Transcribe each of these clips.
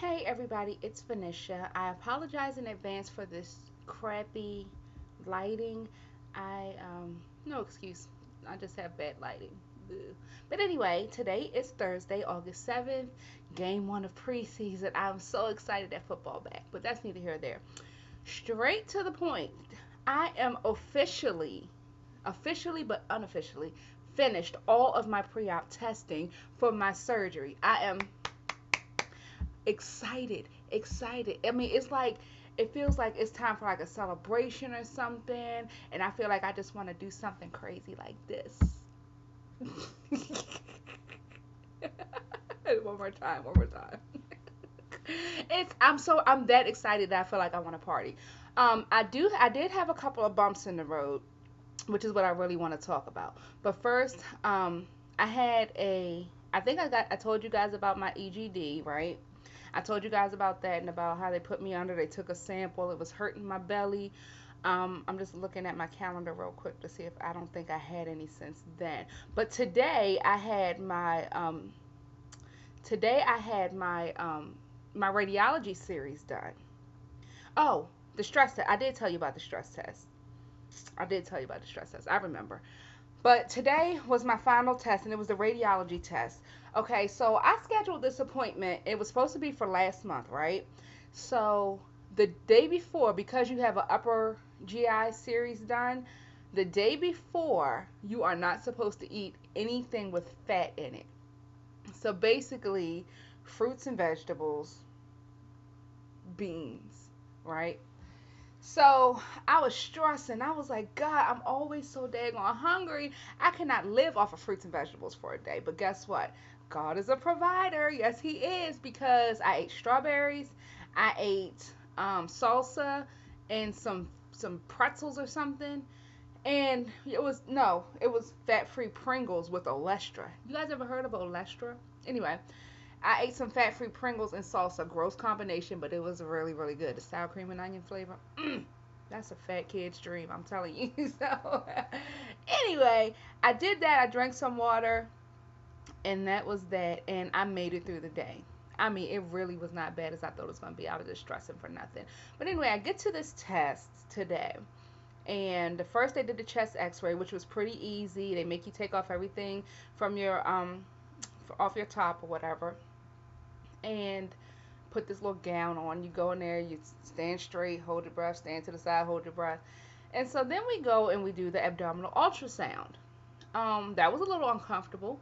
Hey everybody, it's Venetia. I apologize in advance for this crappy lighting. No excuse. I just have bad lighting. Boo. But anyway, today is Thursday, August 7th, game one of preseason. I'm so excited at football back, but that's neither here nor there. Straight to the point. I am officially but unofficially, finished all of my pre op testing for my surgery. I am excited. I mean, it feels like it's time for like a celebration or something, and I feel like I just want to do something crazy like this. One more time. I'm that excited that I feel like I want to party. I did have a couple of bumps in the road, which is what I really want to talk about. But first, I had a I told you guys about my EGD, right? I told you guys about that and about how they put me under. They took a sample. It was hurting my belly. I'm just looking at my calendar real quick to see if I don't think I had any since then. But today I had my radiology series done. Oh, the stress test. I did tell you about the stress test. I did tell you about the stress test. I remember. But today was my final test, and it was the radiology test. Okay, so I scheduled this appointment. It was supposed to be for last month, right? So the day before, because you have an upper GI series done, the day before, you are not supposed to eat anything with fat in it. So basically, fruits and vegetables, beans, right? So I was stressing. I was like, God, I'm always so daggone hungry. I cannot live off of fruits and vegetables for a day. But guess what? God is a provider. Yes, He is, because I ate strawberries, I ate salsa, and some pretzels or something. And it was fat-free Pringles with Olestra. You guys ever heard of Olestra? Anyway, I ate some fat-free Pringles and salsa. Gross combination, but it was really, really good. The sour cream and onion flavor. That's a fat kid's dream, I'm telling you. So, anyway, I did that. I drank some water, and that was that. And I made it through the day. I mean, it really was not bad as I thought it was going to be. I was just stressing for nothing. But anyway, I get to this test today. And the first they did the chest x-ray, which was pretty easy. They make you take off everything from your off your top or whatever, and put this little gown on. You go in there, you stand straight, hold your breath, stand to the side, hold your breath. And so then we go and we do the abdominal ultrasound. That was a little uncomfortable.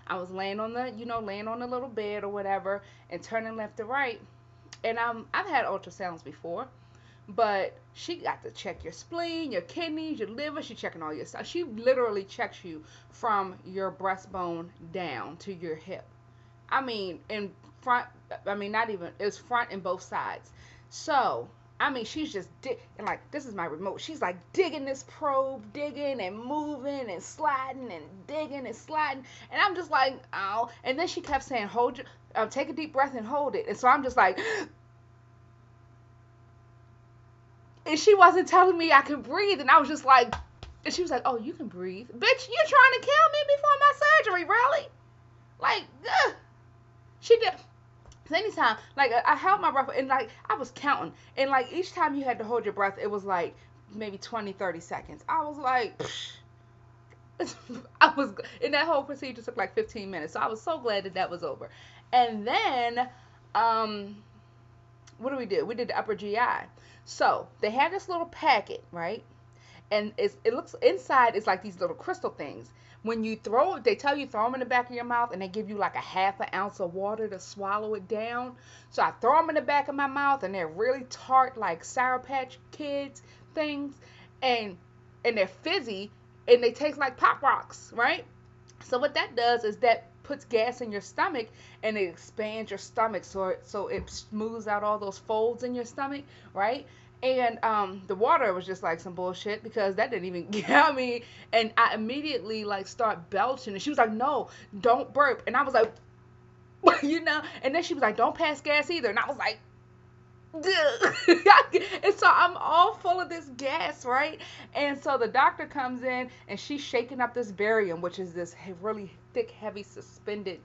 I was laying on laying on the little bed or whatever, and turning left to right. And I've had ultrasounds before, but she got to check your spleen, your kidneys, your liver. She checking all your stuff. She literally checks you from your breastbone down to your hip. I mean, in front. I mean, not even. It's front and both sides. So, I mean, she's just and like this is my remote. She's like digging this probe, digging and moving and sliding and digging and sliding, and I'm just like, oh. And then she kept saying, hold your, take a deep breath and hold it. And so I'm just like, and she wasn't telling me I could breathe, and I was just like, and she was like, oh, you can breathe, bitch. You're trying to kill me before my surgery, really? Like, ugh. She did. Anytime, like I held my breath, and like I was counting, and like each time you had to hold your breath, it was like maybe 20, 30 seconds. I was like, I was, and that whole procedure took like 15 minutes. So I was so glad that that was over. And then, um, what do we do? We did the upper GI. So they had this little packet, right? And it looks inside is like these little crystal things. When you throw it, they tell you throw them in the back of your mouth, and they give you like a half an ounce of water to swallow it down. So I throw them in the back of my mouth, and they're really tart, like Sour Patch Kids things, and they're fizzy, and they taste like Pop Rocks, right? So what that does is that puts gas in your stomach, and it expands your stomach, so it smooths out all those folds in your stomach, right? And the water was just like some bullshit, because that didn't even get me. And I immediately like start belching, and she was like, no, don't burp. And I was like, and then she was like, don't pass gas either. And I was like, and so I'm all full of this gas, right? And so the doctor comes in, and she's shaking up this barium, which is this really thick, heavy, suspended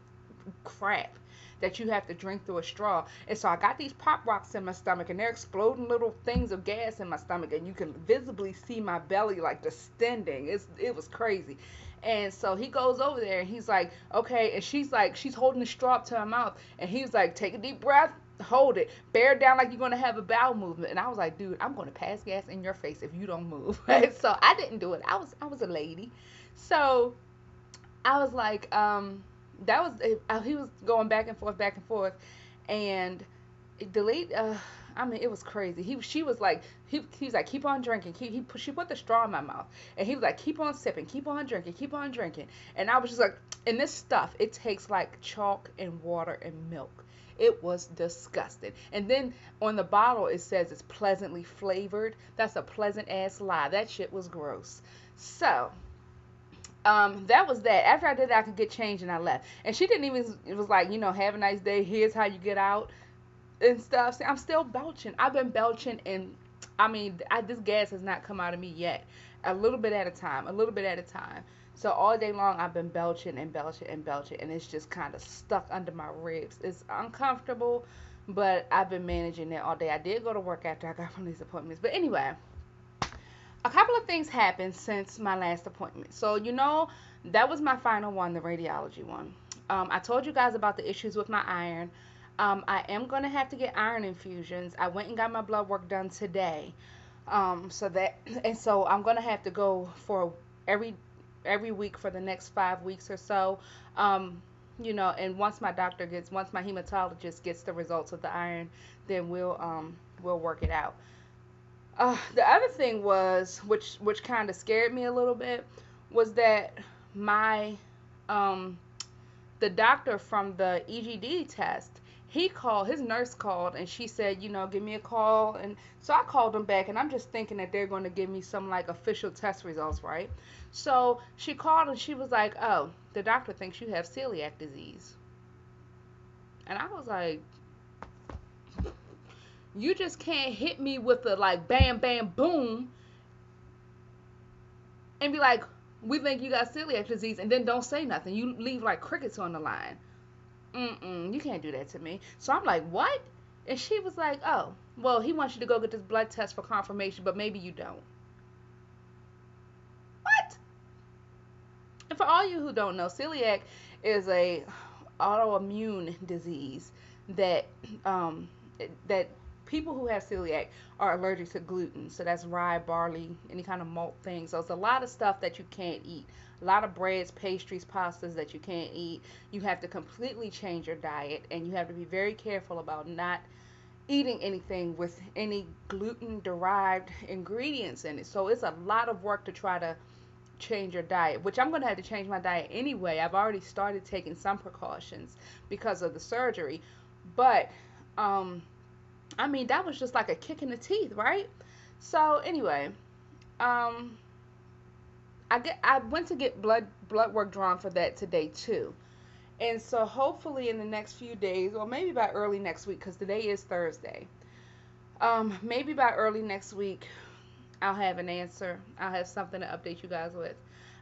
crap that you have to drink through a straw. And so I got these pop rocks in my stomach, and they're exploding little things of gas in my stomach, and you can visibly see my belly like distending. It was crazy. And so he goes over there and he's like, okay, and she's holding the straw up to her mouth, and he's like, take a deep breath, hold it, bear down like you're gonna have a bowel movement. And I was like, dude, I'm gonna pass gas in your face if you don't move. So I didn't do it. I was a lady. So I was like, that was he was going back and forth, and the lady, I mean, it was crazy. She was like, he was like, keep on drinking. She put the straw in my mouth, and he was like, keep on sipping, keep on drinking, keep on drinking. And I was just like, and this stuff, it takes like chalk and water and milk. It was disgusting. And then on the bottle it says it's pleasantly flavored. That's a pleasant ass lie. That shit was gross. So that was that. After I did that, I could get changed and I left. And she didn't even, it was like, have a nice day. Here's how you get out and stuff. See, I'm still belching. I've been belching, and I mean, this gas has not come out of me yet. A little bit at a time, a little bit at a time. So all day long, I've been belching and belching and belching, and it's just kind of stuck under my ribs. It's uncomfortable, but I've been managing it all day. I did go to work after I got from these appointments. But anyway, a couple of things happened since my last appointment. So, that was my final one, the radiology one. I told you guys about the issues with my iron. I am going to have to get iron infusions. I went and got my blood work done today. So I'm going to have to go for every week for the next 5 weeks or so. And once my hematologist gets the results of the iron, then we'll work it out. The other thing was, which kind of scared me a little bit, was that my the doctor from the EGD test, his nurse called, and she said, give me a call. And so I called them back, and I'm just thinking that they're going to give me some like official test results, right? So she called and she was like, oh, the doctor thinks you have celiac disease. And I was like, you just can't hit me with the like bam, bam, boom and be like, we think you got celiac disease, and then don't say nothing. You leave like crickets on the line. You can't do that to me. So I'm like, what? And she was like, oh, well, he wants you to go get this blood test for confirmation, but maybe you don't. What? And for all you who don't know, celiac is a autoimmune disease that that people who have celiac are allergic to gluten. So that's rye, barley, any kind of malt thing. So it's a lot of stuff that you can't eat. A lot of breads, pastries, pastas that you can't eat. You have to completely change your diet, and you have to be very careful about not eating anything with any gluten-derived ingredients in it. So it's a lot of work to try to change your diet, which I'm going to have to change my diet anyway. I've already started taking some precautions because of the surgery. But, I mean, that was just like a kick in the teeth, right? So anyway, I went to get blood work drawn for that today too. And so hopefully in the next few days, or maybe by early next week, because today is Thursday, maybe by early next week, I'll have an answer. I'll have something to update you guys with.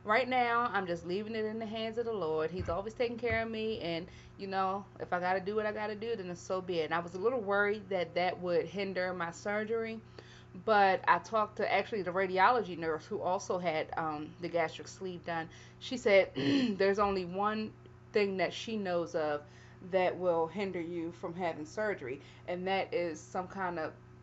Right now, I'm just leaving it in the hands of the Lord. He's always taking care of me, and if I got to do what I got to do, then so be it. And I was a little worried that would hinder my surgery, but I talked to actually the radiology nurse who also had the gastric sleeve done. She said there's only one thing that she knows of that will hinder you from having surgery, and that is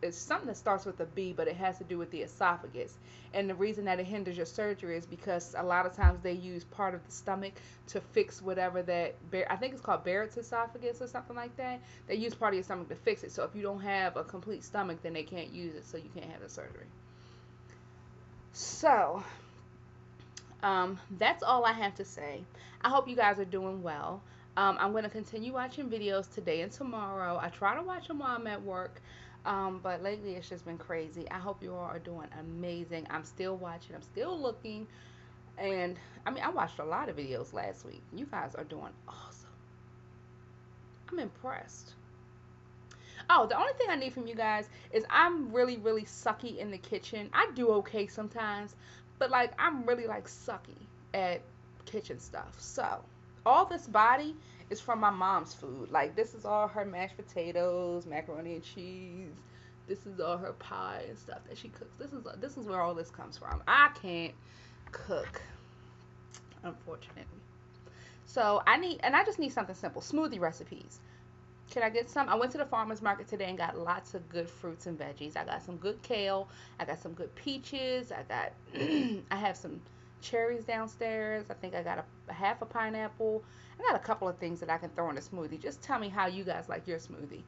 it's something that starts with a B, but it has to do with the esophagus. And the reason that it hinders your surgery is because a lot of times they use part of the stomach to fix whatever I think it's called Barrett's esophagus or something like that. They use part of your stomach to fix it. So if you don't have a complete stomach, then they can't use it, so you can't have the surgery. So, that's all I have to say. I hope you guys are doing well. I'm going to continue watching videos today and tomorrow. I try to watch them while I'm at work. But lately it's just been crazy. I hope you all are doing amazing. I'm still watching. I'm still looking. And, I mean, I watched a lot of videos last week. You guys are doing awesome. I'm impressed. Oh, the only thing I need from you guys is I'm really, really sucky in the kitchen. I do okay sometimes. But, I'm really, sucky at kitchen stuff. So, all this body is from my mom's food. Like this is all her mashed potatoes, macaroni and cheese. This is all her pie and stuff that she cooks. This is where all this comes from. I can't cook, unfortunately. So I just need something simple. Smoothie recipes. Can I get some? I went to the farmer's market today and got lots of good fruits and veggies. I got some good kale. I got some good peaches. I have some cherries downstairs. I think I got a half a pineapple. I got a couple of things that I can throw in a smoothie. Just tell me how you guys like your smoothie.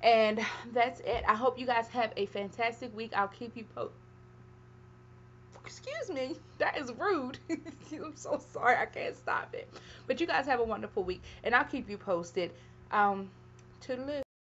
And that's it. I hope you guys have a fantastic week. I'll keep you Excuse me, that is rude. I'm so sorry. I can't stop it. But you guys have a wonderful week, and I'll keep you posted. Toodaloo.